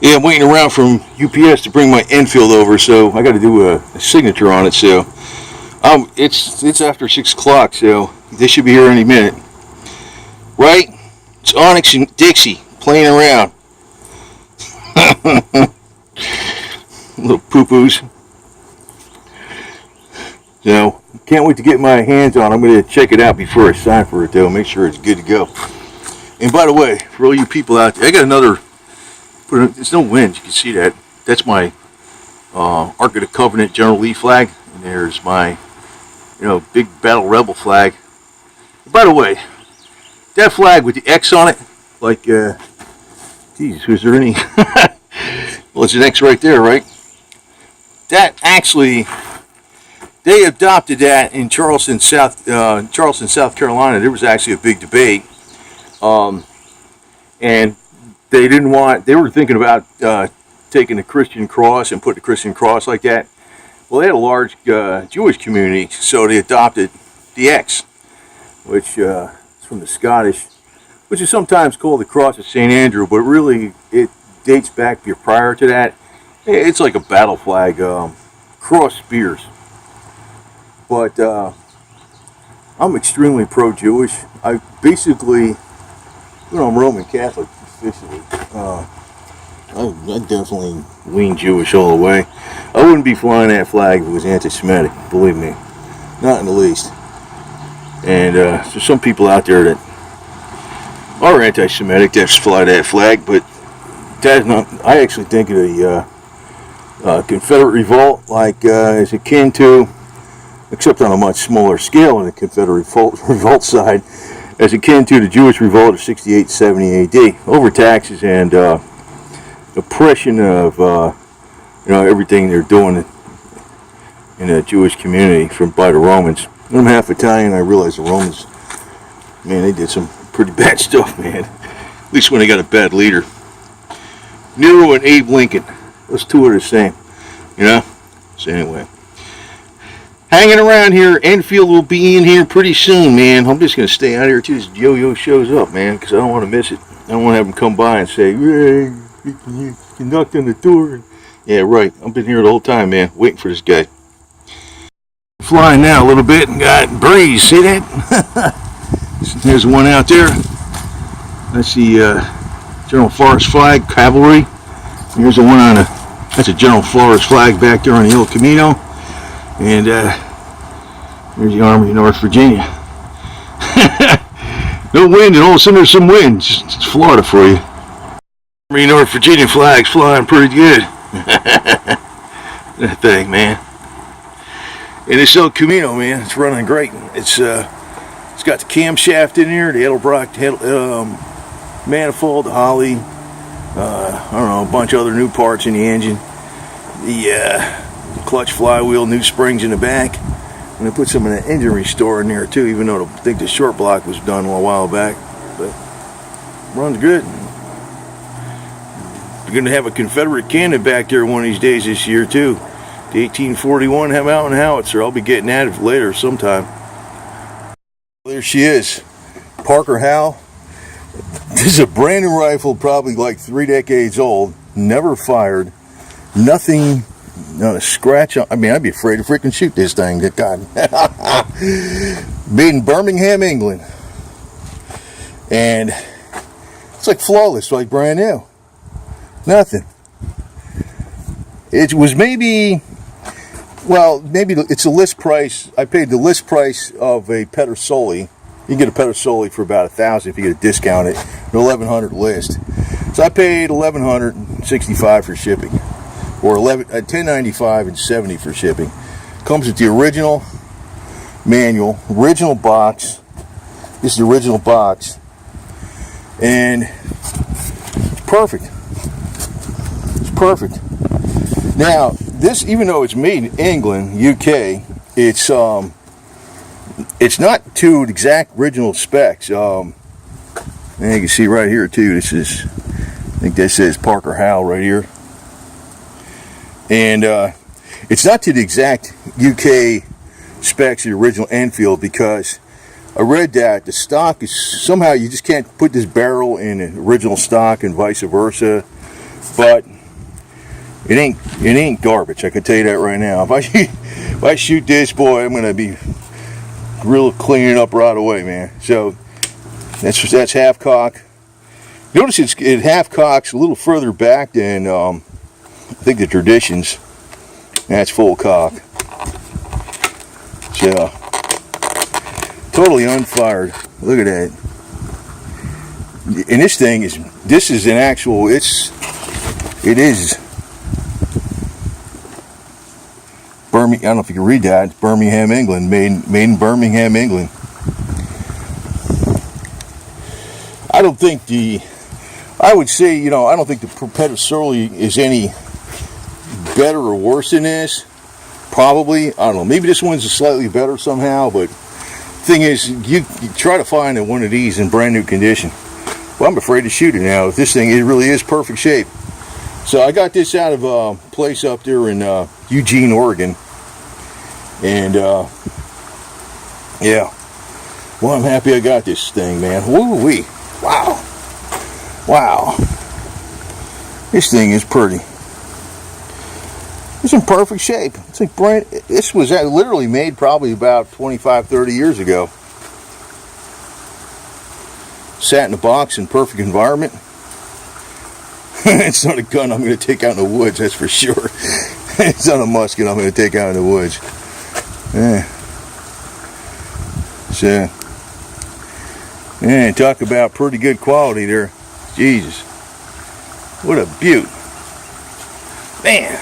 Yeah, I'm waiting around from UPS to bring my Enfield over, so I got to do a signature on it. So it's after 6 o'clock, so they should be here any minute. Right? It's Onyx and Dixie playing around. Little poo-poos. So, can't wait to get my hands on it. I'm going to check it out before I sign for it, though. Make sure it's good to go. And by the way, for all you people out there, I got another... There's no wind, you can see that. That's my Ark of the Covenant General Lee flag. And there's my, big Battle Rebel flag. By the way, that flag with the X on it, like, geez, was there any? Well, it's an X right there, right? That actually, they adopted that in Charleston, South Carolina. There was actually a big debate, and they were thinking about taking the Christian cross and put the Christian cross like that. Well, they had a large Jewish community, so they adopted the X, which is from the Scottish, which is sometimes called the Cross of St. Andrew, but really it dates back prior to that. It's like a battle flag, cross spears. But I'm extremely pro-Jewish. I'm Roman Catholic officially. I definitely lean Jewish all the way. I wouldn't be flying that flag if it was anti-Semitic, believe me. Not in the least. And there's some people out there that are anti-Semitic that fly that flag, but that's not. I actually think of the Confederate revolt is akin to, except on a much smaller scale in the Confederate revolt side, as akin to the Jewish revolt of 68-70 AD, over taxes and oppression of everything they're doing in the Jewish community by the Romans. I'm half Italian. I realize the Romans, man, they did some pretty bad stuff, man. At least when they got a bad leader. Nero and Abe Lincoln. Those two are the same, So anyway, hanging around here. Enfield will be in here pretty soon, man. I'm just gonna stay out here till this yo-yo shows up, man, because I don't want to miss it. I don't want to have him come by and say, "Hey, you can knock on the door." Yeah, right. I've been here the whole time, man, waiting for this guy. Flying now a little bit and got breeze. See that? There's one out there. That's the General Forest flag, cavalry. Here's the one that's a General Forest flag back there on the El Camino. And there's the Army of North Virginia. No wind, and all of a sudden there's some wind. It's Florida for you. Army of North Virginia flag's flying pretty good. That thing, man. And this El Camino, man, it's running great. It's got the camshaft in there, the Edelbrock manifold, the Holly, a bunch of other new parts in the engine, the clutch flywheel, new springs in the back. And they put some in the engine restore in there too, even though I think the short block was done a while back. But runs good. You're going to have a Confederate cannon back there one of these days this year too. The 1841 Mountain Howitzer. I'll be getting at it later sometime. There she is, Parker Hale. This is a brand new rifle, probably like 3 decades old, never fired, nothing, not a scratch on. I mean, I'd be afraid to freaking shoot this thing. God. Made in Birmingham, England. And it's like flawless, like brand new. Nothing. It was maybe it's a list price. I paid the list price of a Pedersoli. You can get a Pedersoli for about $1,000 if you get a discount at an 1,100 list. So I paid $1,165 for shipping, or $10.95 and $70 for shipping. Comes with the original manual, original box. This is the original box, and it's perfect. It's perfect. Now, this, even though it's made in England, UK, it's not to exact original specs. And you can see right here too. I think this says Parker Hale right here, and it's not to the exact UK specs of the original Enfield, because I read that the stock is somehow, you just can't put this barrel in an original stock and vice versa. but it ain't garbage. I can tell you that right now. If I shoot this, boy, I'm gonna be real cleaning up right away, man. So that's half cock. Notice it half cocks a little further back than I think the Traditions. That's full cock. So totally unfired. Look at that. And this is an actual. It is Birmingham. I don't know if you can read that. It's Birmingham, England. Made in Birmingham, England. I don't think I would say, I don't think the Perpetua Surly is any better or worse than this. Probably, I don't know. Maybe this one's slightly better somehow, but the thing is, you try to find one of these in brand new condition. Well, I'm afraid to shoot it now. This thing, it really is perfect shape. So I got this out of a place up there in Eugene, Oregon. And, yeah. Well, I'm happy I got this thing, man. Woo-wee. Wow. Wow. This thing is pretty. It's in perfect shape. It's like this was literally made probably about 25, 30 years ago. Sat in a box in perfect environment. It's not a gun I'm going to take out in the woods, that's for sure. It's not a musket I'm going to take out in the woods. Yeah. So, man, talk about pretty good quality there. Jesus. What a beaut. Man.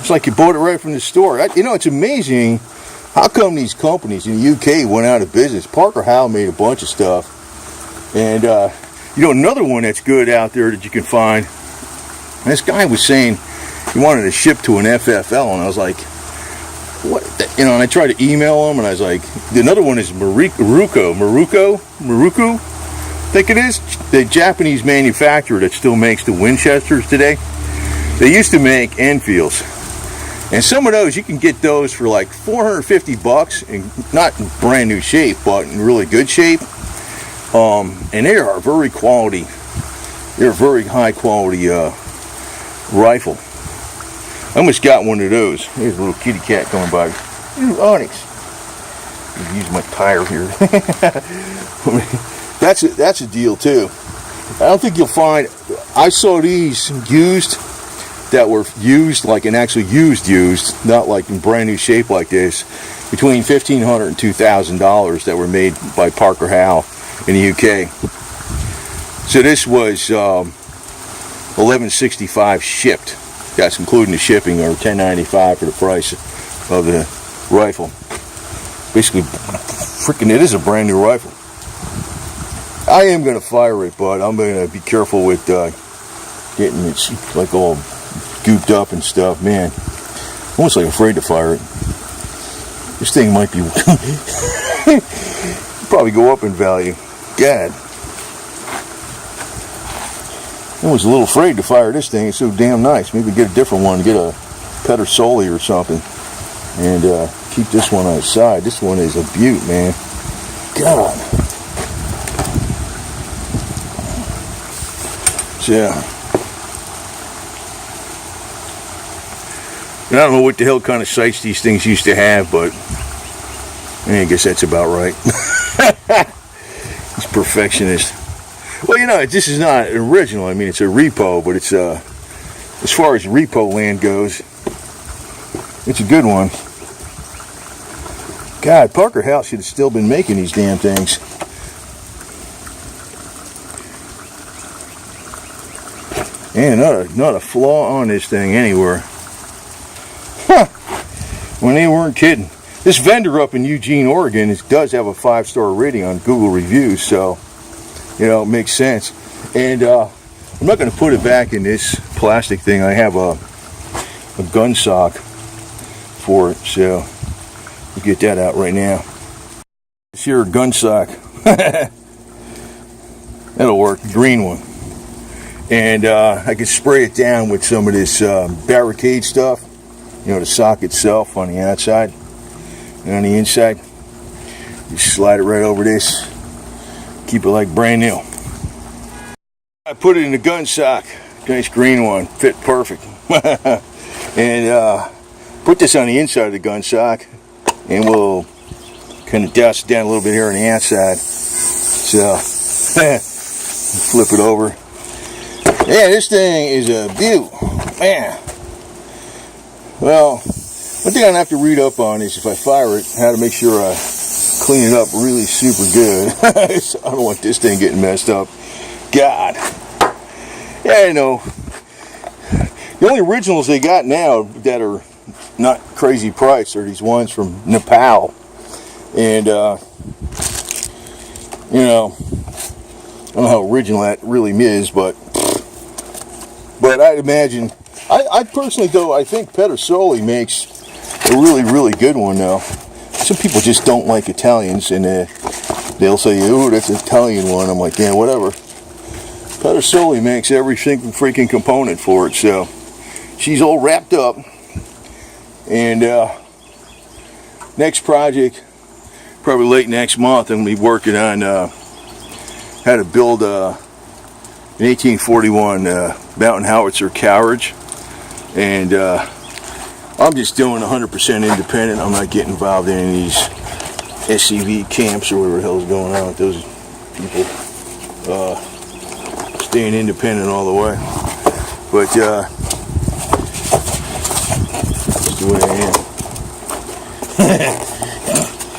It's like you bought it right from the store. It's amazing how come these companies in the UK went out of business. Parker Hale made a bunch of stuff. And, another one that's good out there that you can find. This guy was saying he wanted to ship to an FFL, and I was like, what? And I tried to email him, and I was like, another one is Maruko, I think it is. The Japanese manufacturer that still makes the Winchesters today. They used to make Enfields. And some of those, you can get those for like $450, and not in brand new shape, but in really good shape. And they are very quality. They're a very high quality rifle. I almost got one of those. There's a little kitty cat coming by. Ooh, Onyx. Use my tire here. That's a deal too. I don't think you'll find. I saw these used. That were used, like an actually used, not like in brand new shape like this, between $1,500 and $2,000 that were made by Parker Hale in the UK. So this was $11.65 shipped. That's including the shipping, or $10.95 for the price of the rifle. Basically, freaking, it is a brand new rifle. I am going to fire it, but I'm going to be careful with getting it like all gooped up and stuff, man. Almost like afraid to fire it. This thing might be probably go up in value. God. I was a little afraid to fire this thing. It's so damn nice. Maybe get a different one, get a Petter Soli or something, and keep this one on the side. This one is a beaut, man. God. So, yeah. And I don't know what the hell kind of sights these things used to have, but I guess that's about right. It's perfectionist. Well, this is not original. I mean, it's a repo, but it's as far as repo land goes, it's a good one. God, Parker Hale should have still been making these damn things. And not a flaw on this thing anywhere. Huh. When they weren't kidding. This vendor up in Eugene, Oregon, does have a 5-star rating on Google reviews, so it makes sense. And I'm not going to put it back in this plastic thing. I have a gun sock for it, so we'll get that out right now. This here gun sock. That'll work. Green one. And I can spray it down with some of this barricade stuff. The sock itself on the outside and on the inside. Just slide it right over this. Keep it like brand new. I I put it in the gun sock. Nice green one, fit perfect. And put this on the inside of the gun sock, and we'll kind of douse it down a little bit here on the outside. So flip it over. Yeah, this thing is a beaut, man. Well, one thing I have to read up on is if I fire it, how to make sure I clean it up really super good. So I don't want this thing getting messed up. God. Yeah, I know. The only originals they got now that are not crazy price are these ones from Nepal. And, you know, I don't know how original that really is, but I'd imagine, I personally, though, I think Pedersoli makes a really good one now. Some people just don't like Italians, and they'll say, "Oh, that's an Italian one." I'm like, yeah, whatever. Pedersoli makes every single freaking component for it, so she's all wrapped up. And next project, probably late next month, I'm going to be working on how to build an 1841 mountain howitzer carriage. And I'm just doing 100% independent. I'm not getting involved in any of these SCV camps or whatever the hell is going on with those people. Staying independent all the way. But that's the way I am.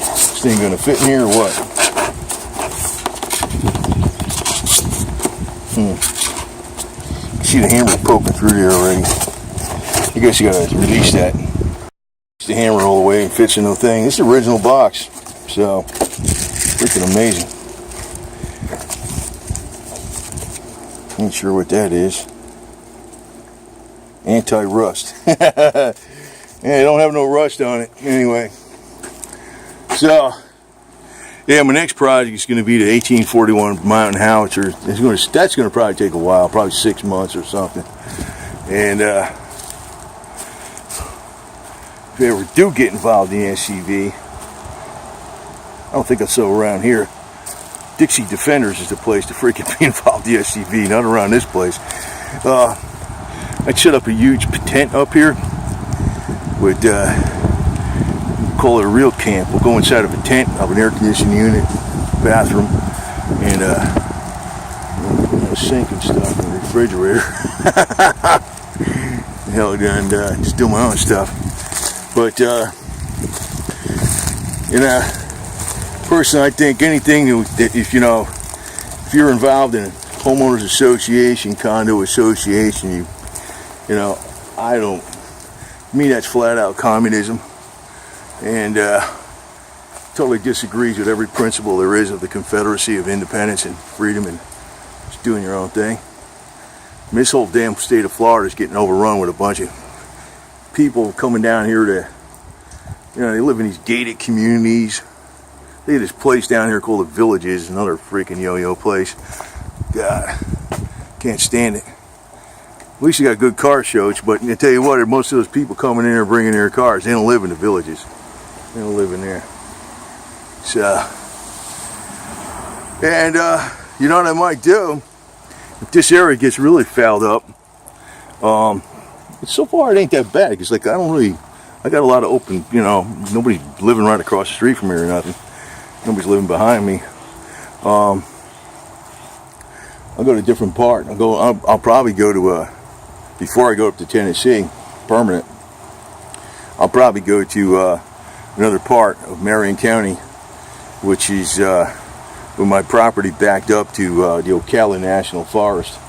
This thing gonna fit in here or what? See the hammer poking through there already. I guess you gotta release that. The hammer all the way and fits in the thing. This is the original box, so freaking amazing. Ain't sure what that is. Anti-rust. Yeah, they don't have no rust on it. Anyway, so yeah, my next project is going to be the 1841 mountain howitzer. That's going to probably take a while, probably 6 months or something. And if you ever do get involved in the SCV, I don't think I saw around here. Dixie Defenders is the place to freaking be involved in the SCV, not around this place. I'd set up a huge tent up here. Would call it a real camp. We'll go inside of a tent, have an air conditioning unit, bathroom, and a sink and stuff, and a refrigerator. Hell, and just do my own stuff. But you know, personally, I think anything that if you're involved in a homeowners association, condo association, you know, to me that's flat out communism, and totally disagrees with every principle there is of the Confederacy of Independence and freedom and just doing your own thing. And this whole damn state of Florida is getting overrun with a bunch of people coming down here to, they live in these gated communities. They have this place down here called the Villages, another freaking yo-yo place. God, can't stand it. At least you got good car shows, but I tell you what, most of those people coming in here bringing their cars, they don't live in the Villages. They don't live in there. So, and you know what I might do? If this area gets really fouled up, so far it ain't that bad, because I got a lot of open, nobody's living right across the street from me or nothing. Nobody's living behind me. I'll go to a different part. I'll probably go to before I go up to Tennessee, permanent. I'll probably go to another part of Marion County, which is with my property backed up to the Ocala National Forest.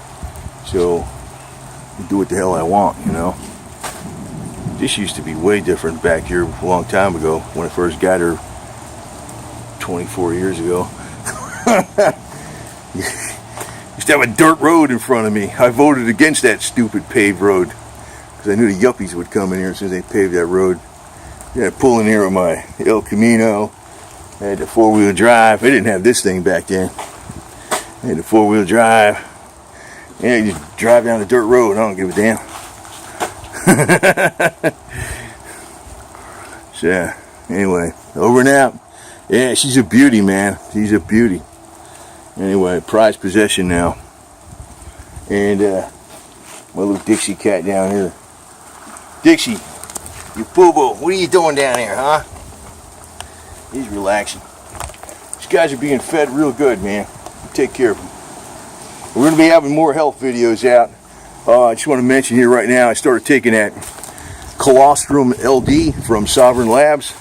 So I do what the hell I want, This used to be way different back here a long time ago when I first got here 24 years ago. Used to have a dirt road in front of me. I voted against that stupid paved road because I knew the yuppies would come in here as soon as they paved that road. Yeah, pull in here with my El Camino. I had the four-wheel drive. I didn't have this thing back then. I had the four-wheel drive. Yeah, you just drive down the dirt road. I don't give a damn. So, anyway, over and out. Yeah, she's a beauty, man. She's a beauty. Anyway, prized possession now. And my little Dixie cat down here. Dixie, you boo-boo, what are you doing down here, huh? He's relaxing. These guys are being fed real good, man. Take care of them. We're going to be having more health videos out. I just want to mention here right now, I started taking that colostrum LD from Sovereign Labs.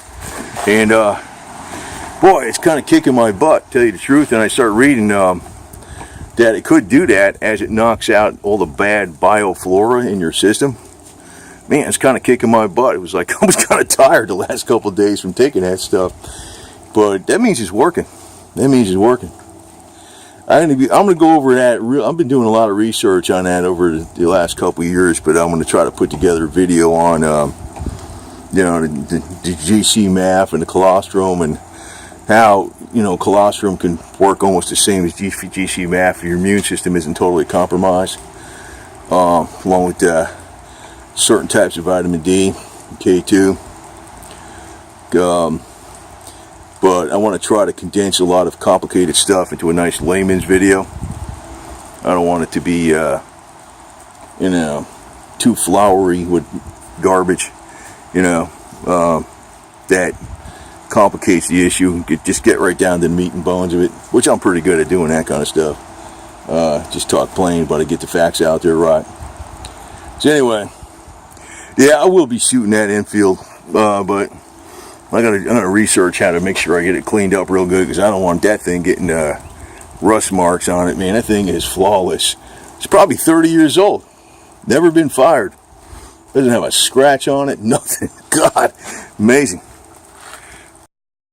And boy, it's kind of kicking my butt, to tell you the truth. And I started reading that it could do that as it knocks out all the bad bioflora in your system. Man, it's kind of kicking my butt. It was like I was kind of tired the last couple of days from taking that stuff. But that means it's working. That means it's working. I'm going to go over that. I've been doing a lot of research on that over the last couple of years, but I'm going to try to put together a video on, you know, the GC MAF and the colostrum, and how, you know, colostrum can work almost the same as GC MAF if your immune system isn't totally compromised, along with certain types of vitamin D, K2. But I want to try to condense a lot of complicated stuff into a nice layman's video. I don't want it to be, you know, too flowery with garbage, you know, that complicates the issue. Just get right down to the meat and bones of it, which I'm pretty good at doing that kind of stuff. Just talk plain, but I get the facts out there right. So anyway, yeah, I will be shooting that Enfield, but I'm gonna research how to make sure I get it cleaned up real good, because I don't want that thing getting rust marks on it. Man, that thing is flawless. It's probably 30 years old. Never been fired. Doesn't have a scratch on it. Nothing. God, amazing.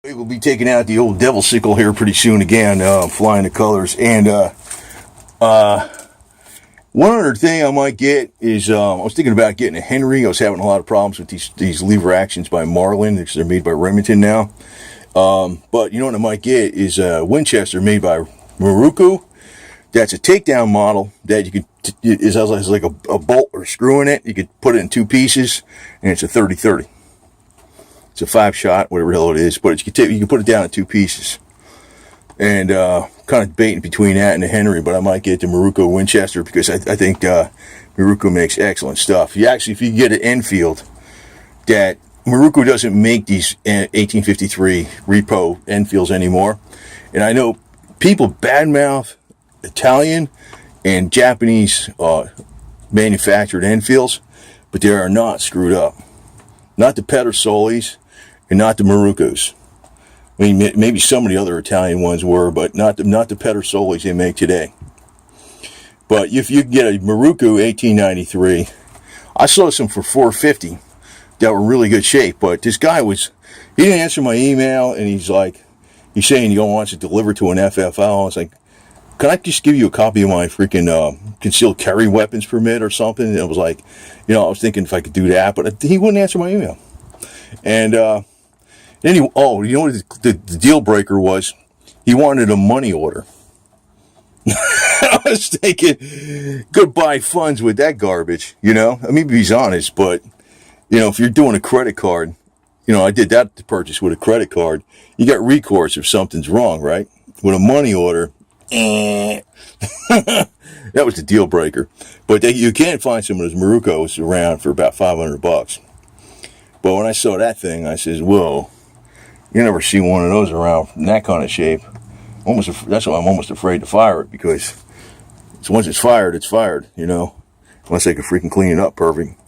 We'll be taking out the old devil sickle here pretty soon again, flying the colors. And one other thing I might get is, I was thinking about getting a Henry. I was having a lot of problems with these lever actions by Marlin, because they're made by Remington now. But you know what I might get is a Winchester made by Miruku. That's a takedown model that you could, it has like a bolt or screw in it. You could put it in two pieces, and it's a 30-30. It's a 5-shot, whatever the hell it is, but you can put it down in two pieces. And kind of debating between that and the Henry, but I might get the Miruku Winchester, because I think Miruku makes excellent stuff. If you get an Enfield, that Miruku doesn't make these 1853 repo Enfields anymore. And I know people badmouth Italian and Japanese manufactured Enfields, but they are not screwed up. Not the Pedersolis and not the Mirukus. I mean, maybe some of the other Italian ones were, but not the Pedersolis they make today. But if you get a Miruku 1893, I saw some for $450 that were in really good shape. But this guy he didn't answer my email, and he's saying he wants it delivered to an FFL. I was like, can I just give you a copy of my freaking concealed carry weapons permit or something? And I was like, you know, I was thinking if I could do that, but he wouldn't answer my email. And then you know what the deal breaker was? He wanted a money order. I was thinking, goodbye funds with that garbage, you know? I mean, he's honest, but, you know, if you're doing a credit card, you know, I did that purchase with a credit card, you got recourse if something's wrong, right? With a money order, that was the deal breaker. But you can find some of those Mirukos around for about $500. But when I saw that thing, I says, whoa, you never see one of those around in that kind of shape. That's why I'm almost afraid to fire it, because once it's fired, you know, unless they can freaking clean it up perfect.